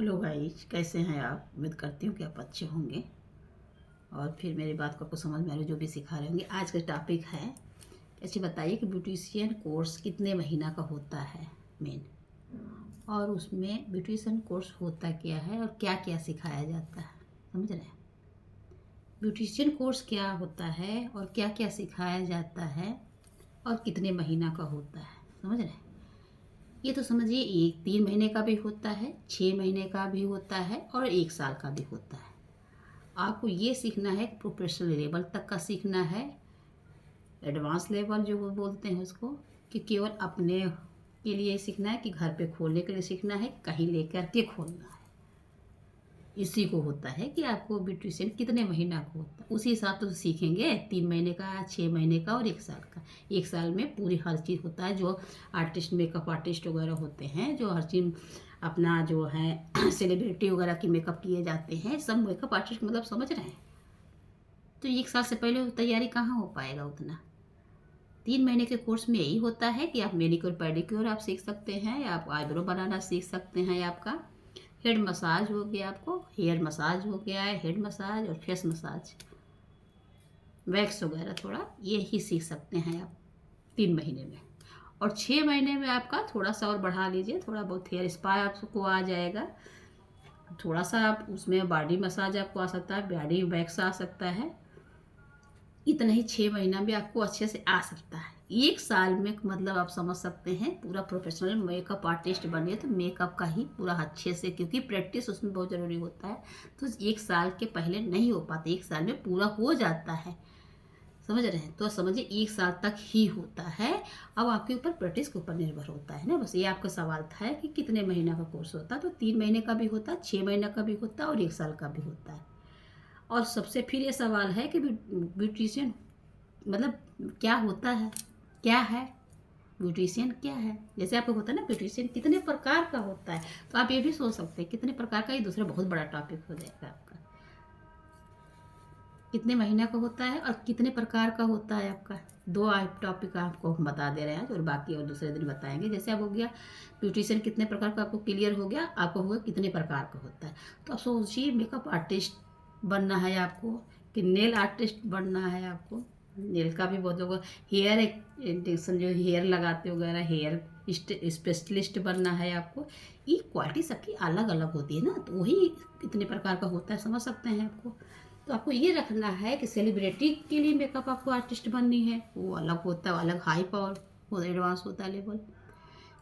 Hello guys, कैसे हैं आप। उम्मीद करती हूँ कि आप अच्छे होंगे और फिर मेरी बात को आपको समझ में आ रही जो भी सिखा रहे होंगे। आज का टॉपिक है, ऐसे बताइए कि ब्यूटिशियन कोर्स कितने महीना का होता है मेन, और उसमें ब्यूटिशियन कोर्स होता क्या है और क्या क्या सिखाया जाता है। समझ रहे हैं, ब्यूटिशियन कोर्स क्या होता है और क्या क्या सिखाया जाता है और कितने महीना का होता है। समझ रहे हैं, ये तो समझिए, 3 महीने का भी होता है, 6 महीने का भी होता है और 1 साल का भी होता है। आपको ये सीखना है, प्रोफेशनल लेवल तक का सीखना है, एडवांस लेवल जो वो बोलते हैं उसको, कि केवल अपने के लिए सीखना है कि घर पे खोलने के लिए सीखना है, कहीं लेकर के खोलना है। इसी को होता है कि आपको ब्यूटिशियन कितने महीना का होता है, उसी हिसाब से तो सीखेंगे। 3 महीने का, 6 महीने का और 1 साल का। 1 साल में पूरी हर चीज़ होता है, जो आर्टिस्ट, मेकअप आर्टिस्ट वगैरह होते हैं, जो हर चीज़ अपना जो है सेलिब्रिटी वगैरह की मेकअप किए जाते हैं, सब मेकअप आर्टिस्ट मतलब, समझ रहे हैं। तो 1 साल से पहले तैयारी कहाँ हो पाएगा उतना। 3 महीने के कोर्स में यही होता है कि आप मैनिक्योर पेडिक्योर आप सीख सकते हैं, आप आईब्रो बनाना सीख सकते हैं, आपका हेड मसाज हो गया, आपको हेयर मसाज हो गया है, हेड मसाज और फेस मसाज, वैक्स वगैरह थोड़ा ये ही सीख सकते हैं आप 3 महीने में। और 6 महीने में आपका थोड़ा सा और बढ़ा लीजिए, थोड़ा बहुत हेयर स्पा आपको आ जाएगा, थोड़ा सा आप उसमें बॉडी मसाज आपको आ सकता है, बॉडी वैक्स आ सकता है। इतना ही 6 महीना में आपको अच्छे से आ सकता है। 1 साल में मतलब आप समझ सकते हैं पूरा प्रोफेशनल मेकअप आर्टिस्ट बनिए तो मेकअप का ही पूरा अच्छे से, क्योंकि प्रैक्टिस उसमें बहुत ज़रूरी होता है। तो 1 साल के पहले नहीं हो पाता, 1 साल में पूरा हो जाता है। समझ रहे हैं, तो समझिए 1 साल तक ही होता है। अब आपके ऊपर प्रैक्टिस के ऊपर निर्भर होता है ना। बस ये आपका सवाल था कि कितने महीना का कोर्स होता है, तो 3 महीने का भी होता है, 6 महीना का भी होता है और 1 साल का भी होता है। और सबसे फिर ये सवाल है कि ब्यूटिशियन मतलब क्या होता है, क्या है ब्यूटिशियन, क्या है। जैसे आपको होता है ना ब्यूटिशियन कितने प्रकार का होता है, तो आप ये भी सोच सकते हैं कितने प्रकार का, ये दूसरा बहुत बड़ा टॉपिक हो जाएगा आपका। कितने महीना का होता है और कितने प्रकार का होता है आपका, दो टॉपिक आपको हम बता दे रहे हैं आज, और बाकी और दूसरे दिन बताएंगे। जैसे अब हो गया ब्यूटिशियन कितने प्रकार का, आपको क्लियर हो गया, आपको होगा कितने प्रकार का होता है। तो आप सोचिए, मेकअप आर्टिस्ट बनना है आपको कि नेल आर्टिस्ट बनना है आपको। नेल का भी बहुत लोग, हेयर एक्सटेंशन जो हेयर लगाते वगैरह, हेयर स्पेशलिस्ट बनना है आपको। ये क्वालिटी सबकी अलग अलग होती है ना, तो वही कितने प्रकार का होता है, समझ सकते हैं आपको। तो आपको ये रखना है कि सेलिब्रिटी के लिए मेकअप आपको आर्टिस्ट बननी है, वो अलग होता है, अलग हाई पावर वो एडवांस होता है लेवल।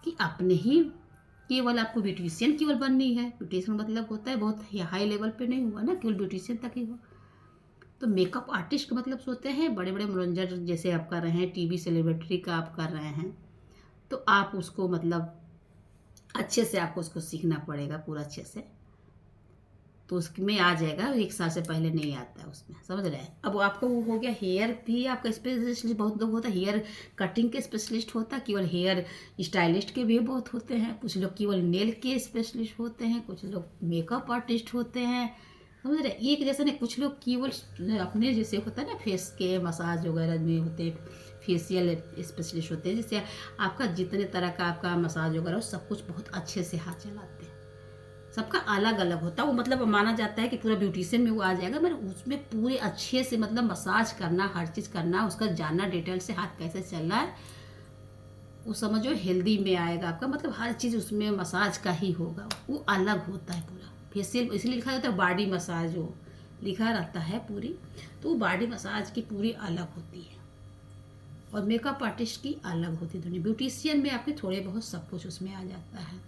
कि अपने ही केवल आपको ब्यूटिशियन केवल बननी है, ब्यूटिशियन मतलब होता है बहुत हाई लेवल पे नहीं हुआ ना, केवल ब्यूटिशियन तक ही हो। तो मेकअप आर्टिस्ट का मतलब सोचते हैं बड़े बड़े मनोरंजन जैसे आप कर रहे हैं, टीवी सेलिब्रिटी का आप कर रहे हैं, तो आप उसको मतलब अच्छे से आपको उसको सीखना पड़ेगा पूरा अच्छे से, तो उसमें आ जाएगा। 1 साल से पहले नहीं आता है उसमें, समझ रहे हैं। अब आपको वो हो गया, हेयर भी आपका स्पेशलिस्ट बहुत लोग होता है, हेयर कटिंग के स्पेशलिस्ट होता है, केवल हेयर स्टाइलिस्ट के भी बहुत होते हैं, कुछ लोग केवल नेल के स्पेशलिस्ट होते हैं, कुछ लोग मेकअप आर्टिस्ट होते हैं, समझ रहे। एक जैसा नहीं, कुछ लोग केवल अपने जैसे होता है ना फेस के मसाज वगैरह में होते हैं, फेशियल स्पेशलिस्ट होते हैं। जैसे आपका जितने तरह का आपका मसाज वगैरह सब कुछ बहुत अच्छे से हाथ चलाते हैं, सबका अलग अलग होता है। वो मतलब माना जाता है कि पूरा ब्यूटिशियन में वो आ जाएगा, मतलब उसमें पूरे अच्छे से मतलब मसाज करना, हर चीज़ करना, उसका जानना डिटेल से हाथ कैसे चल रहा है, वो समझो हेल्दी में आएगा आपका। मतलब हर चीज़ उसमें मसाज का ही होगा, वो अलग होता है पूरा। फेशियल इसलिए लिखा जाता है बॉडी मसाज, वो लिखा रहता है पूरी, तो वो बॉडी मसाज की पूरी अलग होती है और मेकअप आर्टिस्ट की अलग होती है दोनों। ब्यूटिशियन में आपके थोड़े बहुत सब कुछ उसमें आ जाता है,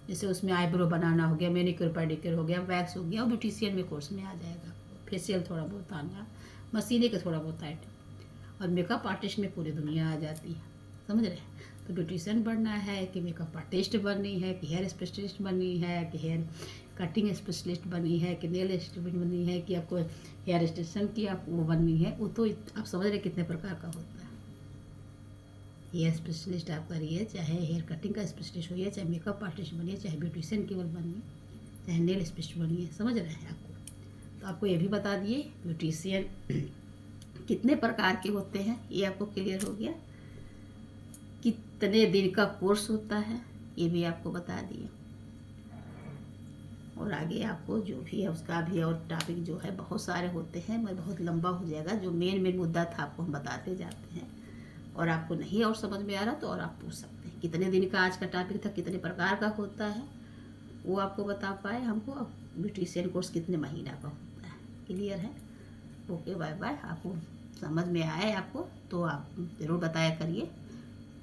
जैसे उसमें आईब्रो बनाना हो गया, मैनिक्योर पेडिक्योर हो गया, वैक्स हो गया, और ब्यूटिशियन में कोर्स में आ जाएगा। फेशियल थोड़ा बहुत आना, मशीने के थोड़ा बहुत आइटम, और मेकअप आर्टिस्ट में पूरी दुनिया आ जाती है, समझ रहे हैं। तो ब्यूटिशियन बनना है कि मेकअप आर्टिस्ट बननी है, कि हेयर स्पेशलिस्ट बननी है, कि हेयर कटिंग स्पेशलिस्ट बननी है, कि नेल स्टिचिंग बननी है, कि आपको हेयर एक्सटेंशन की आप वो बननी है, वो तो आप समझ रहे कितने प्रकार का होता है। हेयर स्पेशलिस्ट आप करिए, चाहे हेयर कटिंग का स्पेशलिस्ट होइए, चाहे मेकअप आर्टिस्ट बनिए, चाहे ब्यूटिशियन केवल बनिए, चाहे नेल स्पेशलिस्ट बनिए, समझ रहे हैं आपको। तो आपको ये भी बता दिए ब्यूटिशियन कितने प्रकार के होते हैं, ये आपको क्लियर हो गया। कितने दिन का कोर्स होता है ये भी आपको बता दिए। और आगे आपको जो भी है उसका भी और टॉपिक जो है बहुत सारे होते हैं, मगर बहुत लंबा हो जाएगा। जो मेन मुद्दा था आपको हम बताते जाते हैं, और आपको नहीं और समझ में आ रहा तो और आप पूछ सकते हैं। कितने दिन का आज का टॉपिक था, कितने प्रकार का होता है वो आपको बता पाए हमको। अब ब्यूटिशियन कोर्स कितने महीना का होता है, क्लियर है। Okay, bye bye. आपको समझ में आए आपको तो आप ज़रूर बताया करिए।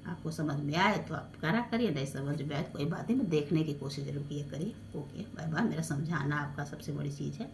आपको समझ में आए तो आप करा करिए, नहीं समझ में आए तो कोई बात नहीं, मैं देखने की कोशिश जरूर किया करिए। Okay, bye bye. मेरा समझाना आपका सबसे बड़ी चीज़ है।